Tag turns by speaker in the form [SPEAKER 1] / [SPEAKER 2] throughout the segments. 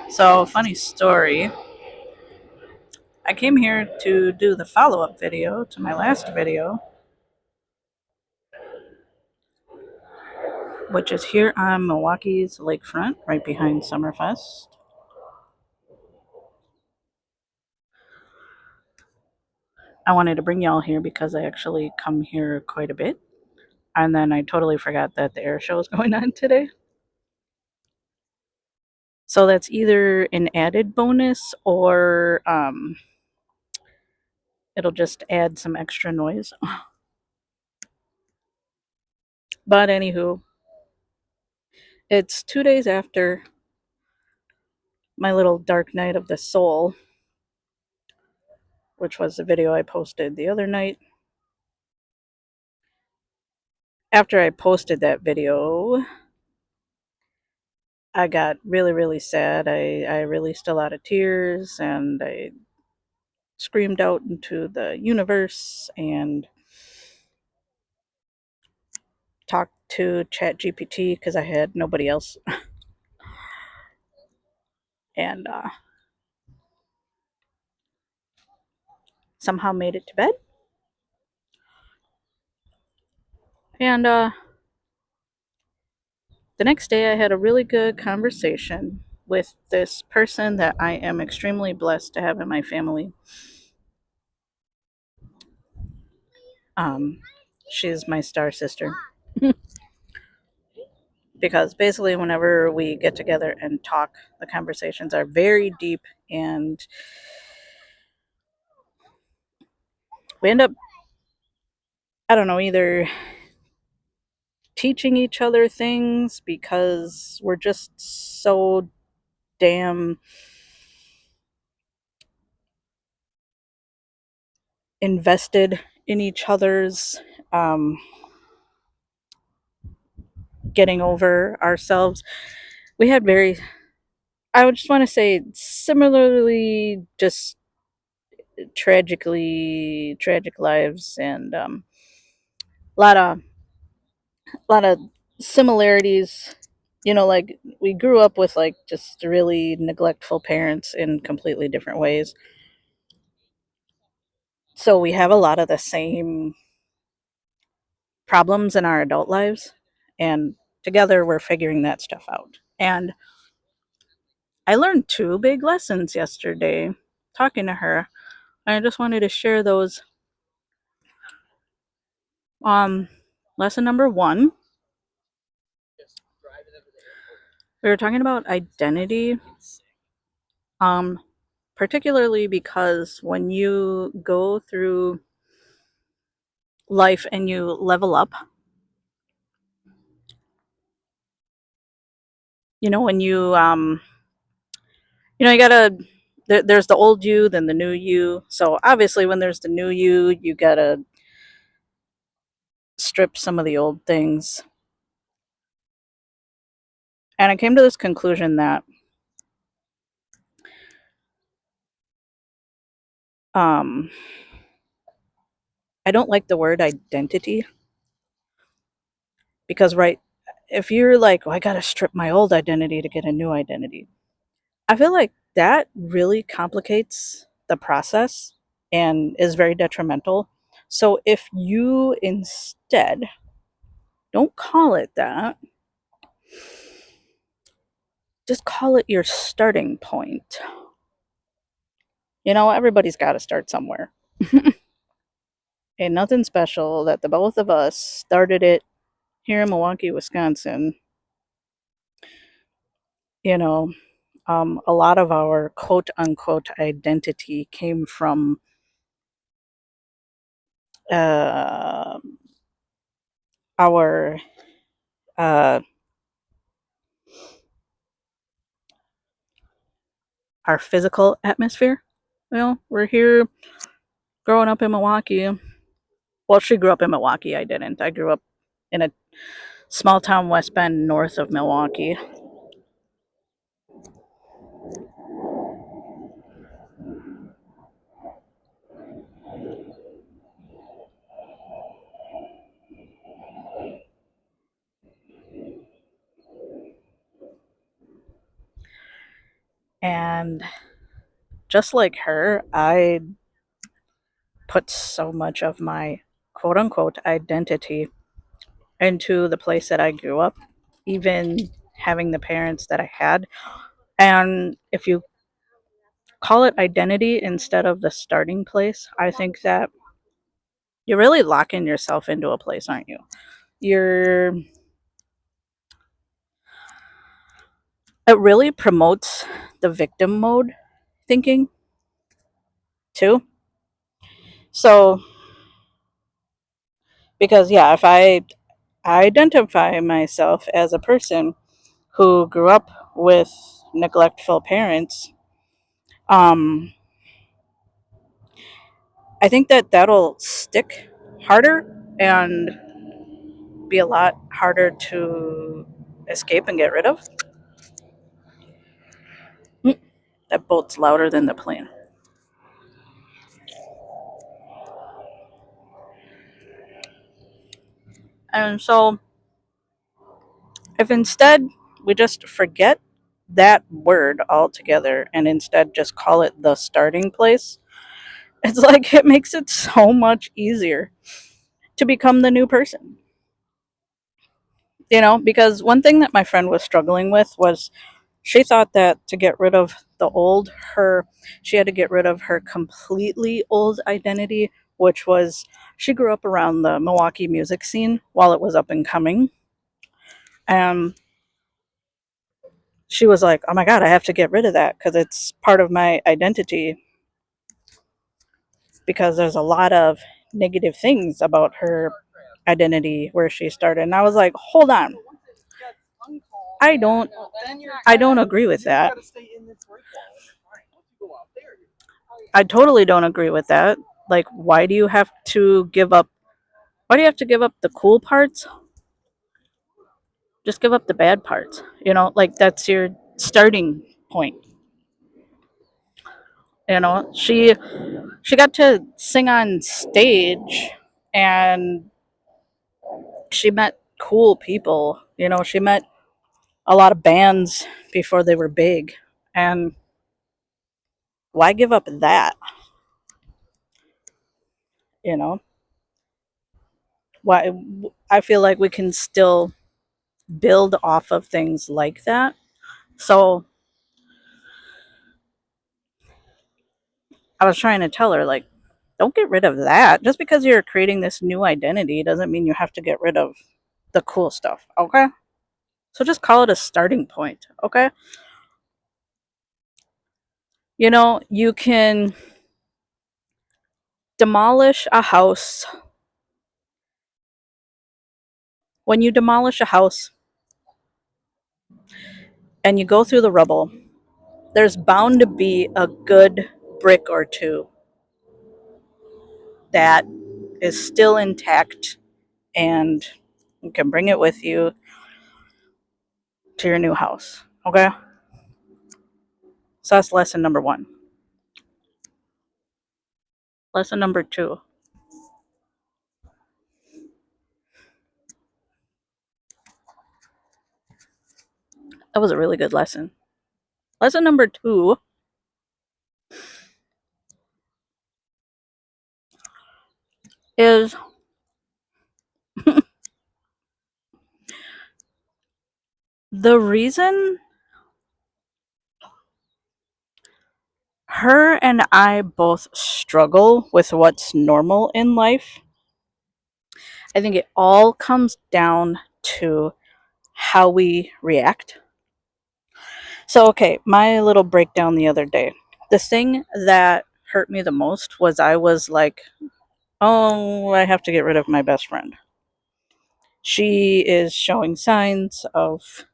[SPEAKER 1] So, funny story. I came here to do the follow up video to my last video, which is here on Milwaukee's lakefront, right behind Summerfest. I wanted to bring y'all here because I actually come here quite a bit. And then I totally forgot that the air show is going on today. So that's either an added bonus or it'll just add some extra noise. But anywho, it's 2 days after my little dark night of the soul, which was the video I posted the other night. After I posted that video, I got really, really sad. I released a lot of tears and I screamed out into the universe and talked to ChatGPT because I had nobody else. And somehow made it to bed. And the next day, I had a really good conversation with this person that I am extremely blessed to have in my family. Um, she's my star sister. Because basically, whenever we get together and talk, the conversations are very deep and we end up, I don't know, either teaching each other things because we're just so damn invested in each other's getting over ourselves. We had very, I would just want to say, similarly, just tragic lives, and a lot of similarities. You know, like we grew up with like just really neglectful parents in completely different ways. So we have a lot of the same problems in our adult lives, and together we're figuring that stuff out. And I learned two big lessons yesterday talking to her. I just wanted to share those. Um, Lesson number one, we were talking about identity. Um, Particularly because when you go through life and you level up, you know, when you gotta. There's the old you, then the new you. So obviously, when there's the new you gotta strip some of the old things. And I came to this conclusion that um, I don't like the word identity because, right, if you're like, well, I got to strip my old identity to get a new identity, I feel like that really complicates the process and is very detrimental. So if you instead don't call it that, just call it your starting point. You know, everybody's got to start somewhere. Ain't nothing special that the both of us started it here in Milwaukee, Wisconsin. You know, a lot of our quote unquote identity came from uh, our uh, our physical atmosphere. Well, we're here growing up in Milwaukee. Well, she grew up in Milwaukee. I didn't. I grew up in a small town, West Bend, north of Milwaukee. And just like her, I put so much of my quote unquote identity into the place that I grew up, even having the parents that I had. And if you call it identity instead of the starting place, I think that you're really locking yourself into a place, aren't you? You're It really promotes the victim mode thinking too. So, because yeah, if I identify myself as a person who grew up with neglectful parents, um, I think that that'll stick harder and be a lot harder to escape and get rid of. Mm, that bolt's louder than the plane. And so, if instead we just forget that word altogether and instead just call it the starting place, it's like it makes it so much easier to become the new person. Because one thing that my friend was struggling with was she thought that to get rid of the old her, she had to get rid of her completely old identity, which was she grew up around the Milwaukee music scene while it was up and coming. And she was like, oh my God, I have to get rid of that because it's part of my identity. Because there's a lot of negative things about her identity where she started. And I was like, hold on. I don't I don't agree with that. I totally don't agree with that. Like, why do you have to give up the cool parts? Just give up the bad parts. Like that's your starting point. She got to sing on stage and she met cool people. She met a lot of bands before they were big. And why give up that? You know, why I feel like we can still build off of things like that. So I was trying to tell her, like, don't get rid of that. Just because you're creating this new identity doesn't mean you have to get rid of the cool stuff. Okay. So just call it a starting point. Okay. You can demolish a house. When you demolish a house and you go through the rubble, there's bound to be a good brick or two that is still intact and you can bring it with you to your new house. Okay? So that's lesson number one. Lesson number two. That was a really good lesson. Lesson number two is the reason her and I both struggle with what's normal in life. I think it all comes down to how we react. So, okay, my little breakdown the other day. The thing that hurt me the most was I was like, oh, I have to get rid of my best friend. She is showing signs of,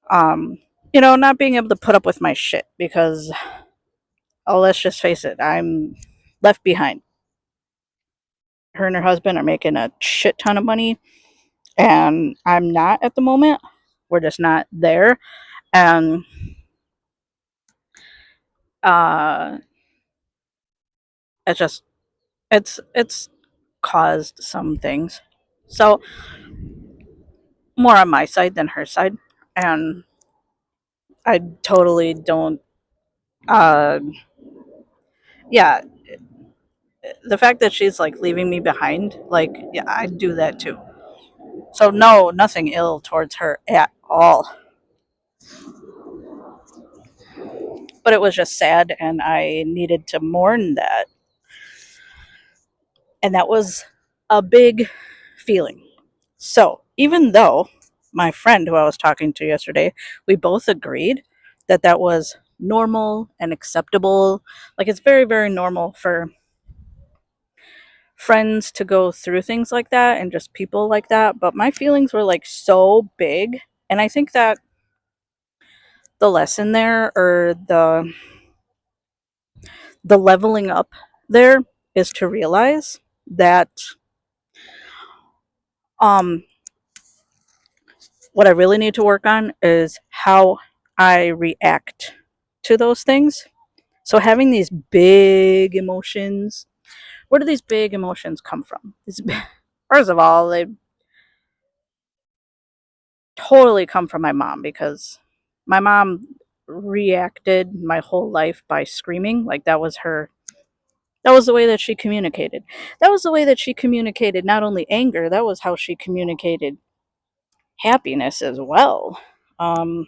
[SPEAKER 1] um, not being able to put up with my shit because, oh, let's just face it, I'm left behind. Her and her husband are making a shit ton of money, and I'm not at the moment. We're just not there. And uh, it's just, it's caused some things. So, more on my side than her side. And I totally don't. Uh, yeah, the fact that she's like leaving me behind, like, yeah, I do that too. So no, nothing ill towards her at all. But it was just sad, and I needed to mourn that, and that was a big feeling. So even though my friend who I was talking to yesterday, we both agreed that that was normal and acceptable. Like, it's very, very normal for friends to go through things like that and just people like that. But my feelings were like so big. And I think that the lesson there, or the leveling up there, is to realize that um what I really need to work on is how I react to those things. So having these big emotions, where do these big emotions come from? First of all, they totally come from my mom, because my mom reacted my whole life by screaming. Like, that was the way that she communicated. That was the way that she communicated not only anger, that was how she communicated happiness as well. Um,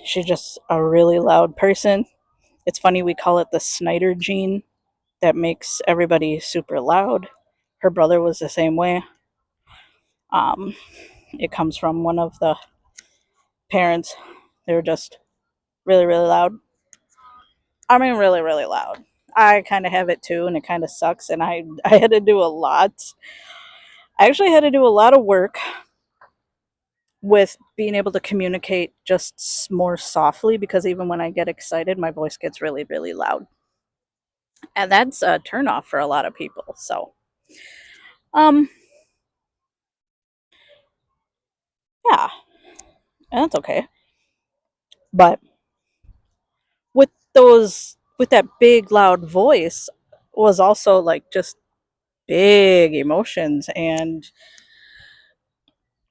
[SPEAKER 1] she's just a really loud person. It's funny, we call it the Snyder gene that makes everybody super loud. Her brother was the same way. Um, it comes from one of the parents. They were just really, really loud. I mean, really, really loud. I kind of have it too, and it kind of sucks. And I had to do a lot. I actually had to do a lot of work with being able to communicate just more softly, because even when I get excited, my voice gets really, really loud. And that's a turnoff for a lot of people. So, um, yeah, and that's okay. But with that big, loud voice, was also like just big emotions, and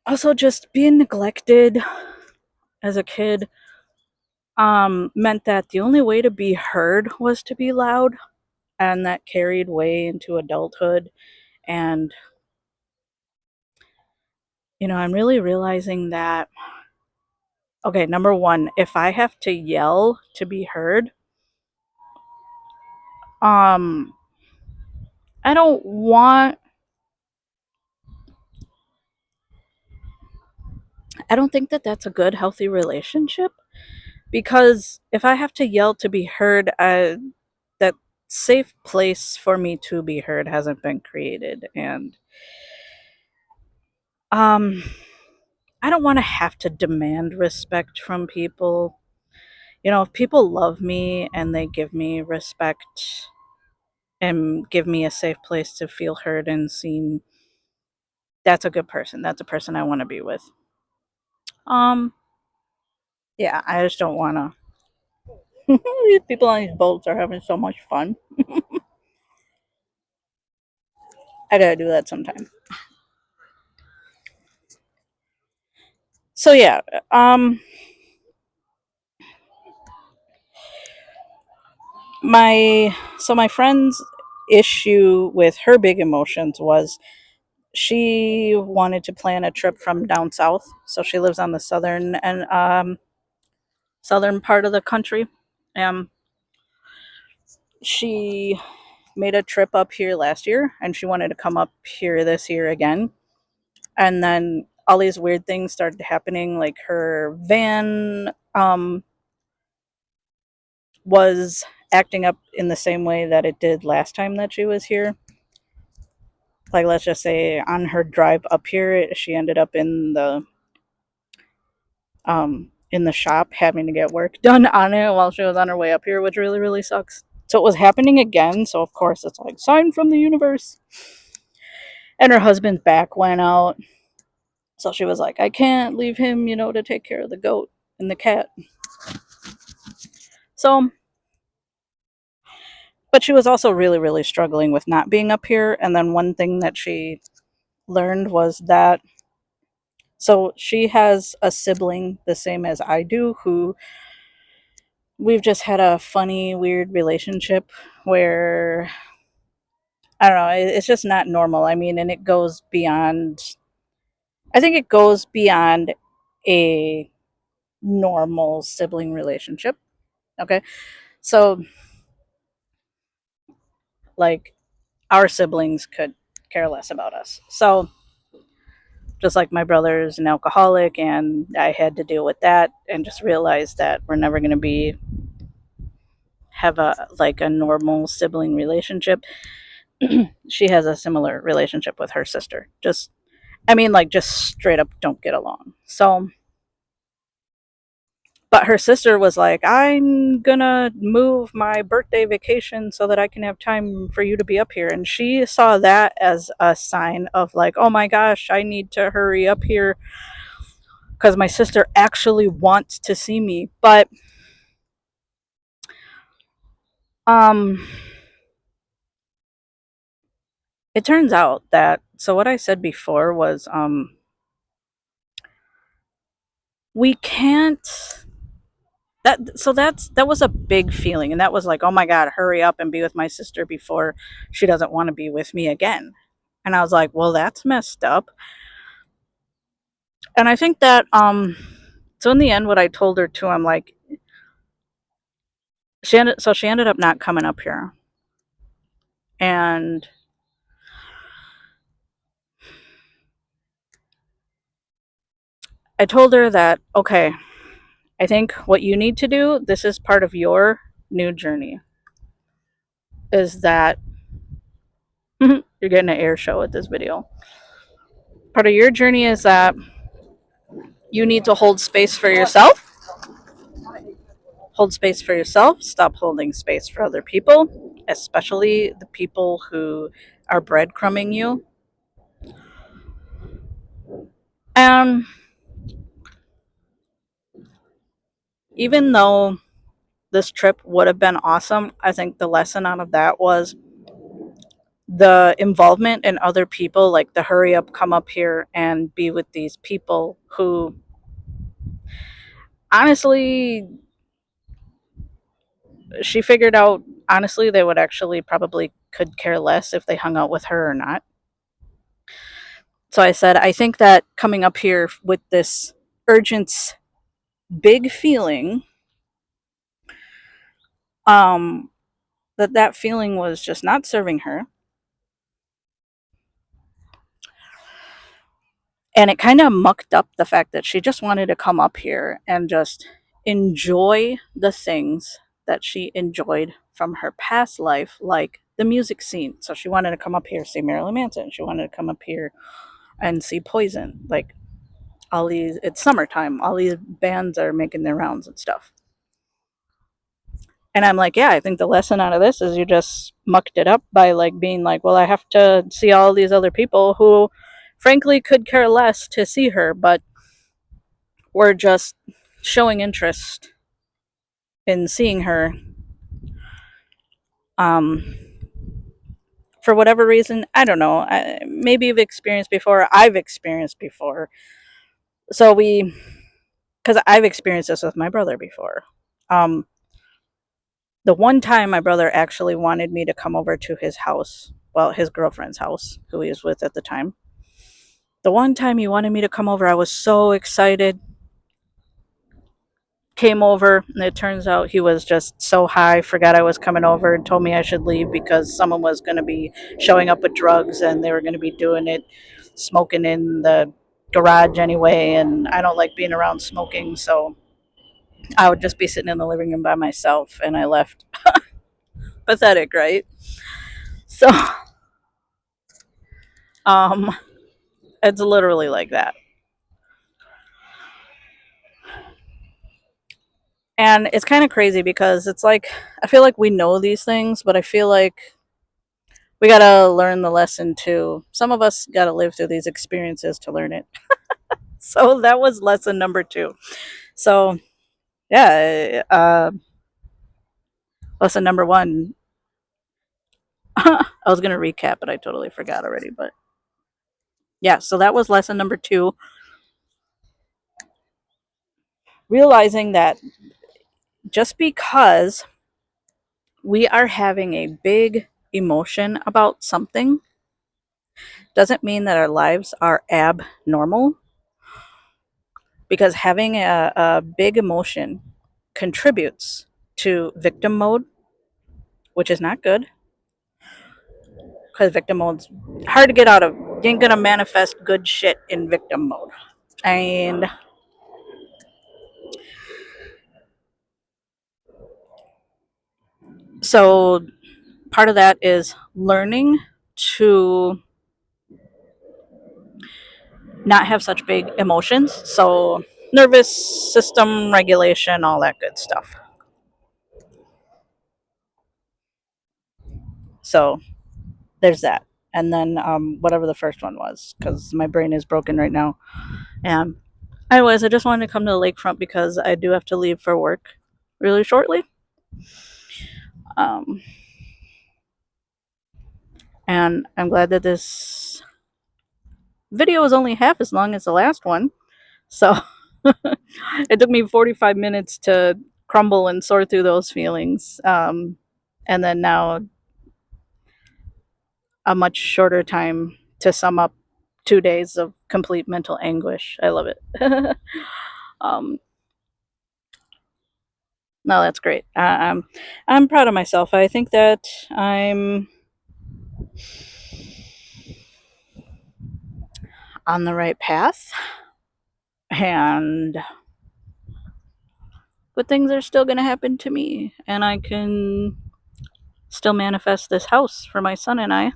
[SPEAKER 1] also just being neglected as a kid meant that the only way to be heard was to be loud, and that carried way into adulthood. And I'm really realizing that, okay, number one, if I have to yell to be heard, um I don't want I don't think that that's a good healthy relationship, because if I have to yell to be heard, that safe place for me to be heard hasn't been created. And um I don't want to have to demand respect from people. If people love me and they give me respect and give me a safe place to feel heard and seen, that's a good person. That's a person I want to be with. Um yeah, I just don't want to. These people on these boats are having so much fun. I gotta do that sometime. So yeah, my friend's issue with her big emotions was she wanted to plan a trip from down south. So she lives on the southern part of the country. Um, she made a trip up here last year, and she wanted to come up here this year again. And then all these weird things started happening, like her van was acting up in the same way that it did last time that she was here. Like, let's just say on her drive up here, she ended up in the shop having to get work done on it while she was on her way up here, which really, really sucks. So it was happening again. So of course it's like, sign from the universe. And her husband's back went out. So she was like, I can't leave him, to take care of the goat and the cat. So, but she was also really, really struggling with not being up here. And then one thing that she learned was that So she has a sibling the same as I do, who we've just had a funny, weird relationship where I don't know, it's just not normal. I mean, and it goes beyond, I think it goes beyond a normal sibling relationship. Okay. So, like, our siblings could care less about us. So, just like my brother's an alcoholic, and I had to deal with that and just realize that we're never going to be have a like a normal sibling relationship. She has a similar relationship with her sister. Just I mean, like, just straight up don't get along. So, but her sister was like, I'm gonna move my birthday vacation so that I can have time for you to be up here. And she saw that as a sign of, like, oh my gosh, I need to hurry up here because my sister actually wants to see me. But, um, it turns out that, so what I said before was, we can't, that was a big feeling, and that was like, oh my god, hurry up and be with my sister before she doesn't want to be with me again. And I was like, well, that's messed up. And I think that, so in the end, what I told her too, I'm like, she ended up not coming up here. And I told her that, okay, I think what you need to do, this is part of your new journey, is that you're getting an air show with this video. Part of your journey is that you need to hold space for yourself. Hold space for yourself. Stop holding space for other people, especially the people who are breadcrumbing you. And even though this trip would have been awesome, I think the lesson out of that was the involvement in other people, like the hurry up, come up here and be with these people who honestly, she figured out, honestly, they would actually probably could care less if they hung out with her or not. So I said, I think that coming up here with this urgent, big feeling, um, that feeling was just not serving her. And it kind of mucked up the fact that she just wanted to come up here and just enjoy the things that she enjoyed from her past life, like the music scene. So she wanted to come up here, see Marilyn Manson. She wanted to come up here and see Poison. Like, all these, it's summertime, all these bands are making their rounds and stuff. And I'm like, yeah, I think the lesson out of this is you just mucked it up by, like, being like, well, I have to see all these other people who frankly could care less to see her, but were just showing interest in seeing her, um for whatever reason. I don't know, maybe you've experienced before, I've experienced before. So we, because I've experienced this with my brother before. um the one time my brother actually wanted me to come over to his house, well, his girlfriend's house, who he was with at the time. The one time he wanted me to come over, I was so excited. Came over, and it turns out he was just so high, forgot I was coming over, and told me I should leave because someone was going to be showing up with drugs and they were going to be doing it, smoking in the garage anyway. And I don't like being around smoking, so I would just be sitting in the living room by myself, and I left. Pathetic, right? So, um, it's literally like that. And it's kind of crazy because it's like, I feel like we know these things, but I feel like we gotta learn the lesson too. Some of us gotta live through these experiences to learn it. So that was lesson number two. So, yeah, lesson number one. I was gonna recap, but I totally forgot already. But yeah, so that was lesson number two. realizing that just because we are having a big emotion about something doesn't mean that our lives are abnormal, because having a big emotion contributes to victim mode, which is not good, because victim mode's hard to get out of. You ain't gonna manifest good shit in victim mode. And so part of that is learning to not have such big emotions. So nervous system regulation, all that good stuff. So there's that. And then whatever the first one was, because my brain is broken right now. And anyways, I just wanted to come to the lakefront because I do have to leave for work really shortly. Um, and I'm glad that this video is only half as long as the last one. So it took me 45 minutes to crumble and sort through those feelings. And then now a much shorter time to sum up 2 days of complete mental anguish. I love it. um, no, that's great. I'm proud of myself. I think that I'm on the right path, and good things are still going to happen to me, and I can still manifest this house for my son and I.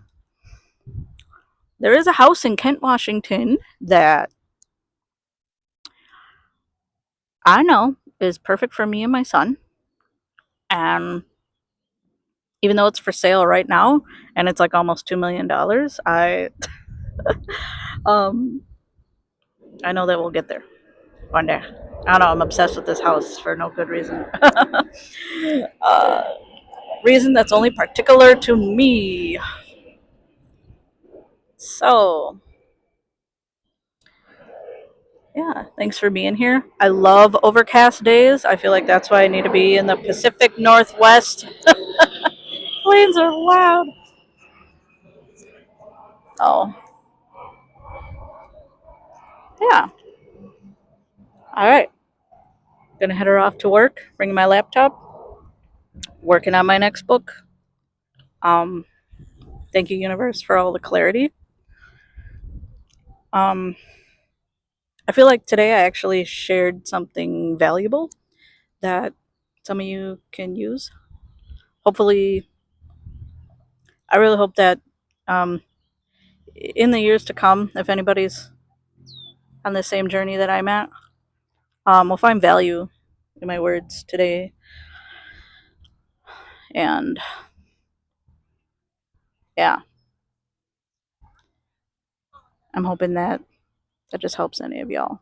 [SPEAKER 1] There is a house in Kent, Washington that I know is perfect for me and my son. And even though it's for sale right now and it's like almost $2 million, um I know that we'll get there one day. I don't know, I'm obsessed with this house for no good reason. uh, Reason that's only particular to me. So yeah, thanks for being here. I love overcast days. I feel like that's why I need to be in the Pacific Northwest. Planes are loud. Oh, yeah. All right. Gonna head her off to work, bring my laptop, working on my next book. Um, Thank you, universe, for all the clarity. Um, I feel like today I actually shared something valuable that some of you can use. Hopefully, I really hope that um, in the years to come, if anybody's on the same journey that I'm at, will find value in my words today. And yeah, I'm hoping that that just helps any of y'all.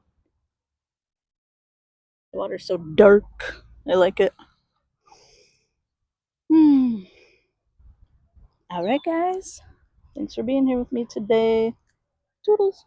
[SPEAKER 1] The water's so dark. I like it. Hmm. All right, guys. Thanks for being here with me today. Toodles.